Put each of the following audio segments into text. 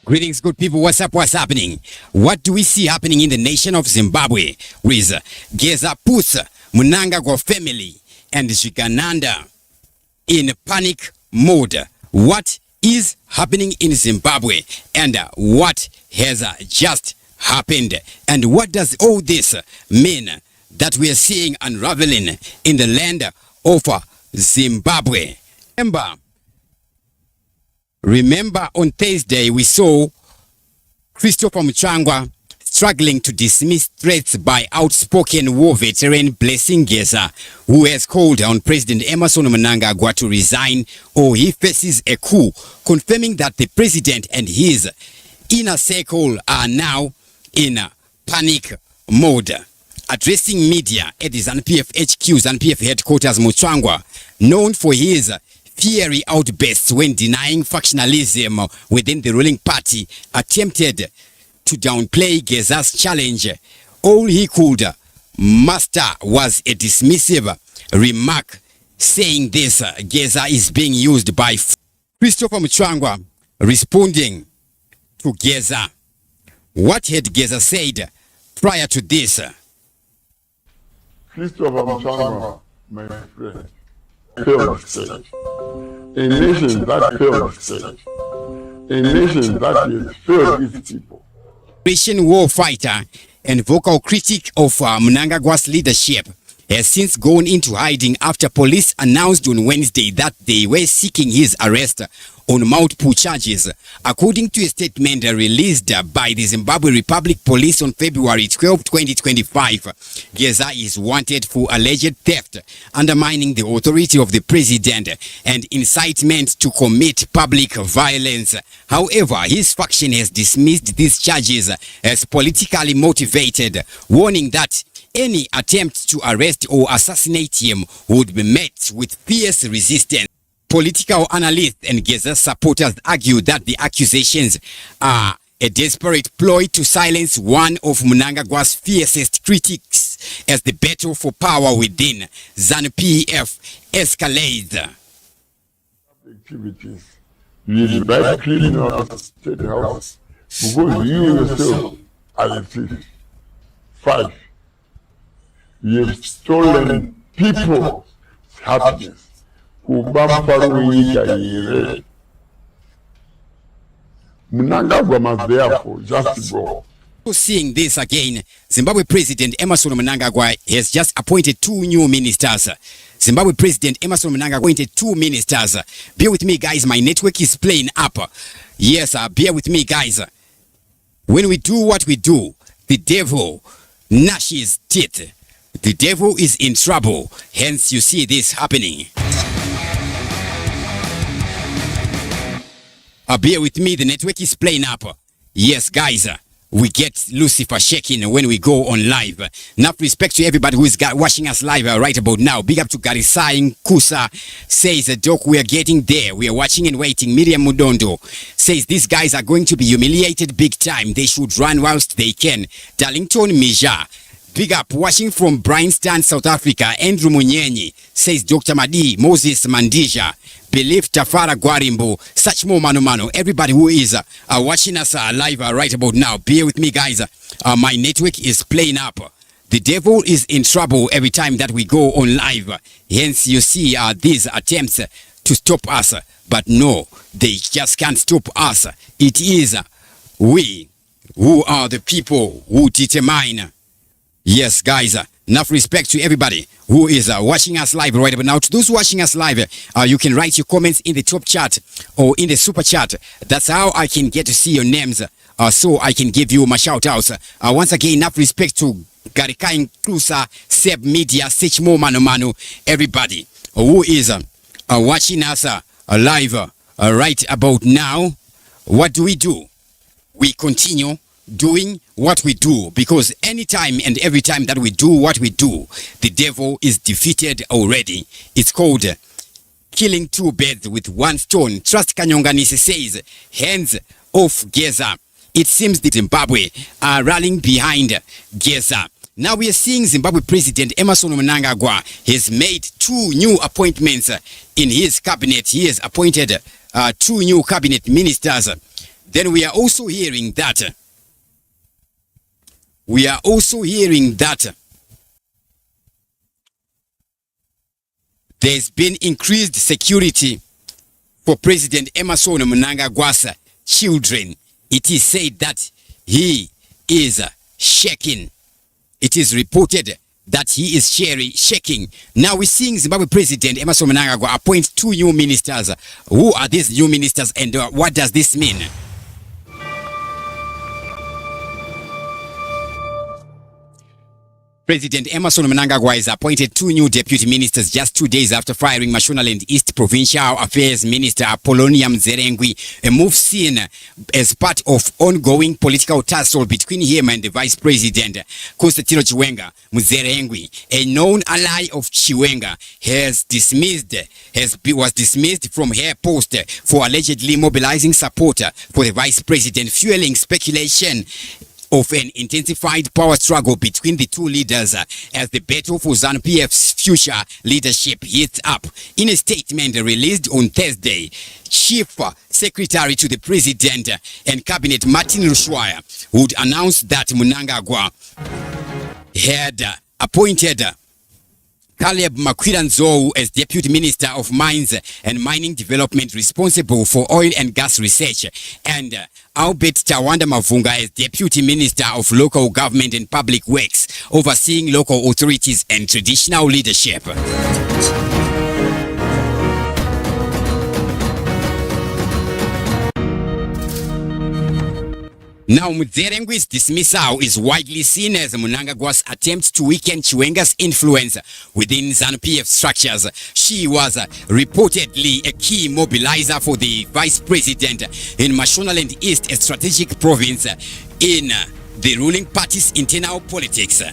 Greetings, good people. What's up? What's happening? What do we see happening in the nation of Zimbabwe with Geza puts Mnangagwa family and Shikananda in panic mode? What is happening in Zimbabwe and what has just happened? And what does all this mean that we are seeing unraveling in the land of Zimbabwe? Remember on Thursday we saw Christopher Mnangagwa struggling to dismiss threats by outspoken war veteran Blessing Geza, who has called on President Emmerson Mnangagwa to resign or he faces a coup, confirming that the president and his inner circle are now in panic mode. Addressing media at the ZANU-PF HQ, ZANU-PF headquarters, Mnangagwa, known for his fiery outbursts when denying factionalism within the ruling party, attempted to downplay Geza's challenge. All he could muster was a dismissive remark saying this Geza is being used by Christopher Mnangagwa. Responding to Geza, what had Geza said prior to this? Christopher Mnangagwa, my friend, failed state. A nation that failed state. A nation that has failed its people. Christian war fighter and vocal critic of Mnangagwa's leadership has since gone into hiding after police announced on Wednesday that they were seeking his arrest on multiple charges. According to a statement released by the Zimbabwe Republic Police on February 12, 2025, Geza is wanted for alleged theft, undermining the authority of the president, and incitement to commit public violence. However, his faction has dismissed these charges as politically motivated, warning that any attempt to arrest or assassinate him would be met with fierce resistance. Political analysts and Geza supporters argue that the accusations are a desperate ploy to silence one of Mnangagwa's fiercest critics as the battle for power within ZANU-PF escalates. Activities, you by cleaning out the state house because you yourself are a thief. 5. You have stolen people's happiness. Mnangagwa must therefore just go. Seeing this again, Zimbabwe President Emmerson Mnangagwa has just appointed 2 new ministers. Zimbabwe President Emmerson Mnangagwa appointed 2 ministers. Bear with me, guys. My network is playing up. Yes, bear with me, guys. When we do what we do, the devil gnashes teeth. The devil is in trouble. Hence, you see this happening. Bear with me, the network is playing up. Yes, guys, we get Lucifer shaking when we go on live. Enough respect to everybody who is watching us live right about now. Big up to Garissa Kusa. Says, Doc, we are getting there. We are watching and waiting. Miriam Mudondo says, these guys are going to be humiliated big time. They should run whilst they can. Darlington Mija. Big up, watching from Bryanston, South Africa. Andrew Munyenyi says, Dr. Madi, Moses Mandija, Belief Tafara Gwarimbo, such more mano. Everybody who is watching us live right about now, bear with me, guys. My network is playing up. The devil is in trouble every time that we go on live. Hence, you see these attempts to stop us. But no, they just can't stop us. It is we who are the people who determine. Yes, guys, enough respect to everybody who is watching us live right about now. To those watching us live, you can write your comments in the top chat or in the super chat. That's how I can get to see your names, so I can give you my shout outs. Once again, enough respect to Garika Inclusa, Seb Media, Sech Mo Mano, everybody who is watching us live right about now. What do? We continue doing what we do, because anytime and every time that we do what we do, the devil is defeated already. It's called killing 2 birds with 1 stone. Trust Kanyonganisi says, hands off Geza. It seems that Zimbabwe are rallying behind Geza. Now we are seeing Zimbabwe President Emmerson Mnangagwa has made 2 new appointments in his cabinet. He has appointed 2 new cabinet ministers. Then we are also hearing that there's been increased security for President Emmerson Mnangagwa's children. It is said that he is shaking. It is reported that he is shaking. Now we're seeing Zimbabwe President Emmerson Mnangagwa appoint 2 new ministers. Who are these new ministers and what does this mean? President Emmerson Mnangagwa has appointed 2 new deputy ministers just 2 days after firing Mashonaland East Provincial Affairs Minister Apollonia Mzerengwi, a move seen as part of ongoing political tussle between him and the Vice President Constantino Chiwenga. Mzerengwi, a known ally of Chiwenga, was dismissed from her post for allegedly mobilizing support for the Vice President, fueling speculation of an intensified power struggle between the 2 leaders as the battle for ZANU-PF's future leadership heats up. In a statement released on Thursday, Chief Secretary to the President and Cabinet Martin Rushwaya would announce that Mnangagwa had appointed Caleb Makwiranzou as Deputy Minister of Mines and Mining Development responsible for oil and gas research, and Albert Tawanda Mavunga as Deputy Minister of Local Government and Public Works, overseeing local authorities and traditional leadership. Now, Mzerengwi's dismissal is widely seen as Mnangagwa's attempt to weaken Chiwenga's influence within ZANU-PF structures. She was reportedly a key mobilizer for the Vice President in Mashonaland East, a strategic province in the ruling party's internal politics.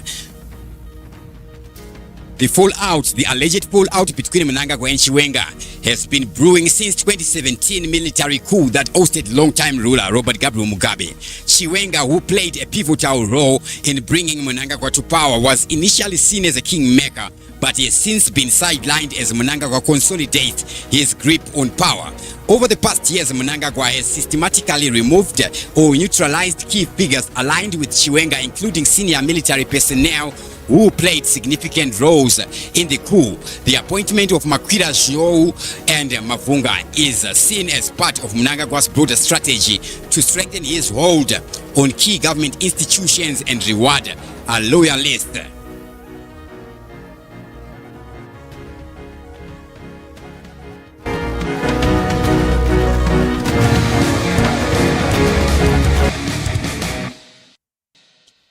The alleged fallout between Mnangagwa and Chiwenga has been brewing since 2017 military coup that ousted longtime ruler Robert Gabriel Mugabe. Chiwenga, who played a pivotal role in bringing Mnangagwa to power, was initially seen as a kingmaker, but he has since been sidelined as Mnangagwa consolidates his grip on power. Over the past years, Mnangagwa has systematically removed or neutralized key figures aligned with Chiwenga, including senior military personnel who played significant roles in the coup. The appointment of Makwiranzou and Mavunga is seen as part of Mnangagwa's broader strategy to strengthen his hold on key government institutions and reward a loyalist.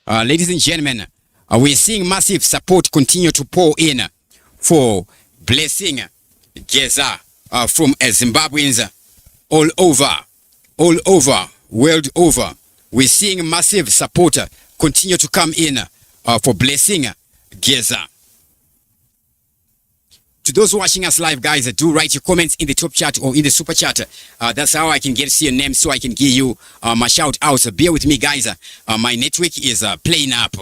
Ladies and gentlemen, we're seeing massive support continue to pour in for blessing Geza from Zimbabweans all over, world over. We're seeing massive support continue to come in for blessing Geza. To those watching us live, guys, do write your comments in the top chat or in the super chat. That's how I can get to see your name, so I can give you my shout outs. Bear with me, guys. My network is playing up.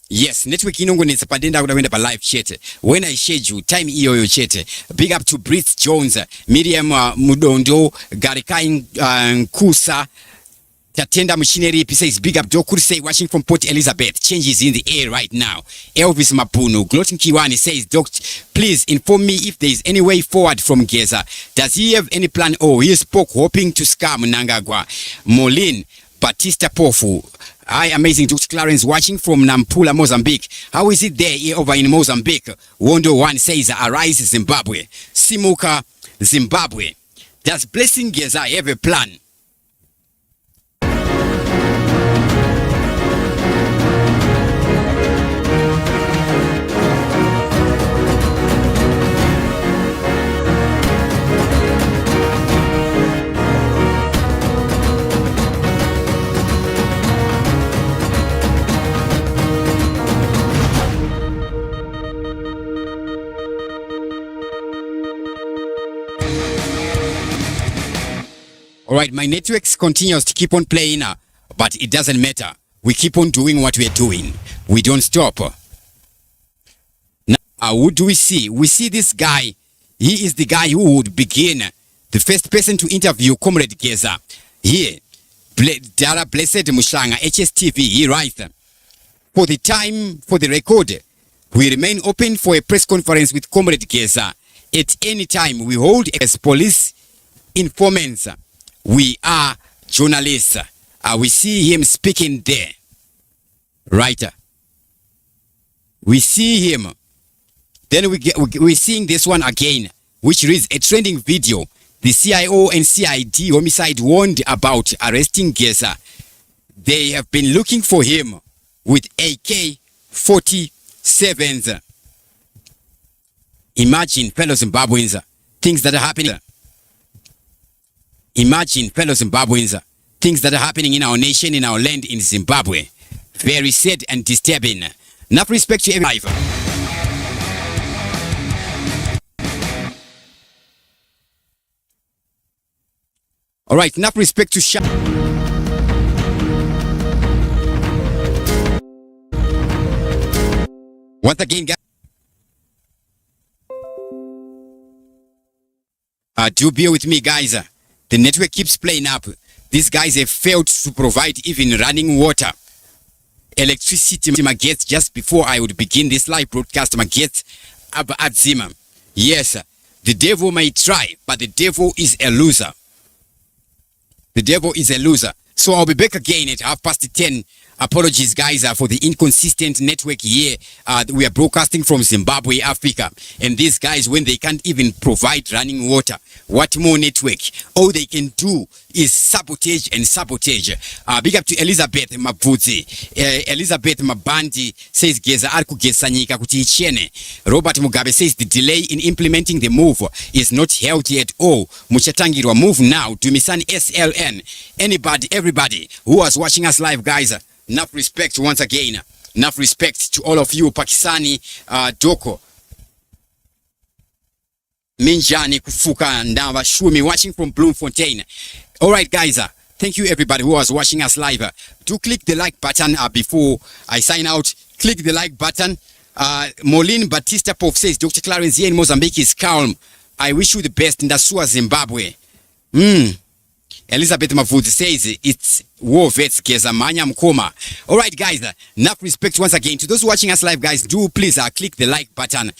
Yes, network inongo nitsa padenda kutawenda pa live chat. When I schedule time iyo chat. Big up to Brit Jones, Miriam Mudondo, Garikai Nkusa, Tatenda Machinery says big up Dokuri say watching from Port Elizabeth. Changes in the air right now. Elvis Mapuno. Glotin Kiwani says, Doctor, please inform me if there is any way forward from Geza. Does he have any plan? Oh, he spoke hoping to scam Mnangagwa. Molin Batista Pofu. Hi, amazing Dr. Clarence watching from Nampula, Mozambique. How is it there over in Mozambique? Wondo One says, arise Zimbabwe. Simuka, Zimbabwe. Does Blessing Geza have a plan? Alright, my networks continues to keep on playing, but it doesn't matter. We keep on doing what we're doing. We don't stop. Now, who do we see? We see this guy. He is the guy who would begin, the first person to interview Comrade Geza. Here, Dara Blessed Mushanga, HSTV, he writes, for the record, we remain open for a press conference with Comrade Geza at any time. We hold as police informants. We are journalists. We see him speaking there. Right. We see him. Then we're seeing this one again, which reads a trending video. The CIO and CID homicide warned about arresting Geza. They have been looking for him with AK-47s. Imagine, fellow Zimbabweans, things that are happening. Imagine, fellow Zimbabweans, things that are happening in our nation, in our land, in Zimbabwe. Very sad and disturbing. Enough respect to every life. All right, enough respect to once again, guys. Do bear with me, guys. The network keeps playing up. These guys have failed to provide even running water. Electricity gets just before I would begin this live broadcast. Gets at Zima. Yes, the devil may try, but the devil is a loser. The devil is a loser. So I'll be back again at 10:30. Apologies, guys, for the inconsistent network here. We are broadcasting from Zimbabwe, Africa. And these guys, when they can't even provide running water, what more network? All they can do is sabotage and sabotage. Big up to Elizabeth Mabvuzi. Elizabeth Mabandi says Geza Gesanyika kuti ichene. Robert Mugabe says the delay in implementing the move is not healthy at all. Muchatangirwa move now to Misan SLN. Anybody, everybody who was watching us live, guys, enough respect once again. Enough respect to all of you, Pakistani, Doko, Minjani, Kufuka, Ndava, Shumi, watching from Bloemfontein. All right, guys, thank you everybody who was watching us live. Do click the like button before I sign out. Click the like button. Molin Batista Pov says, Dr. Clarence here in Mozambique is calm. I wish you the best in Dasua, Zimbabwe. Elizabeth Mavudi says it's war vets Geza Manya Mkoma. All right, guys, enough respect once again to those watching us live, guys. Do please click the like button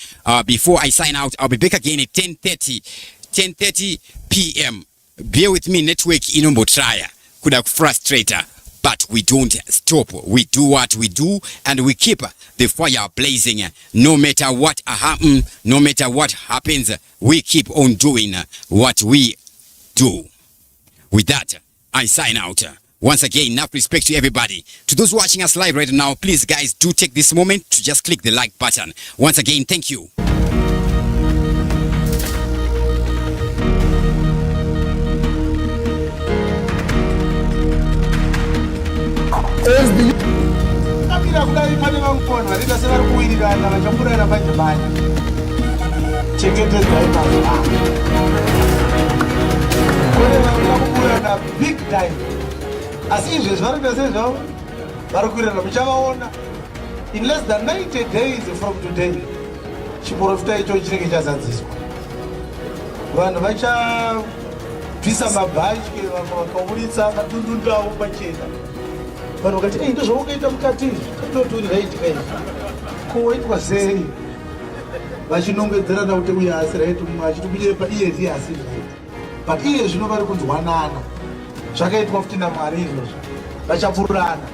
before I sign out. I'll be back again at 10:30 p.m. Bear with me, network inombo traya could have frustrated, but we don't stop. We do what we do, and we keep the fire blazing. No matter what happens, no matter what happens, we keep on doing what we do. With that, I sign out. Once again, enough respect to everybody. To those watching us live right now, please, guys, do take this moment to just click the like button. Once again, thank you. Big time. As if it's very in less than 90 days from today, Chiporofta Church Geza. When Vacha Pisa Mabaj, Kaulitsa, Dunda, Bacheta. But we get into Zokati, don't do the late face. Kuwait was saying, but you know, we are straight to much to be a year. But here is nobody could one. Shaka it often a marinos. Bachapurana.